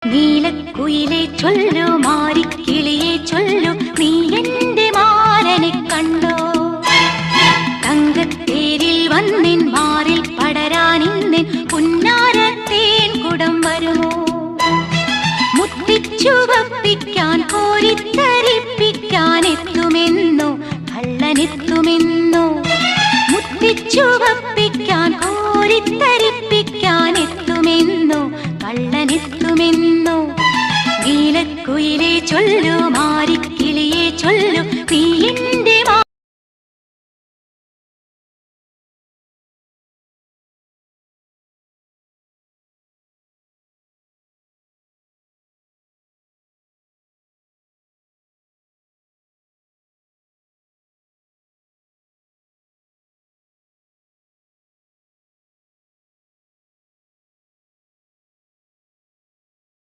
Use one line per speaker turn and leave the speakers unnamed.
നീലക്കുയിലെ ചൊല്ലു മാരിക്കിളിയെ ചൊല്ലു നീ എന്റെ മാരനെ കണ്ടോ തങ്കത്തേരിൽ വന്നിൻ മാറിൽ പടരാനിന്നിൻ പുന്നാരത്തേൻ കുടം വരുമോ മുത്തിച്ചുവപ്പിക്കാൻ കോരിത്തരിപ്പിക്കാൻ എത്തുമെന്നോ കള്ളനെത്തുമെന്നോ മുത്തിച്ചുവപ്പിക്കാൻ കോരിത്തരിപ്പിക്കാൻ എത്തുമെന്നോ കള്ളനെത്തുമെന്നോ നീലക്കുയിലെ ചൊല്ലു മാരിക്കിളിയെ ചൊല്ലു നീ എന്റെ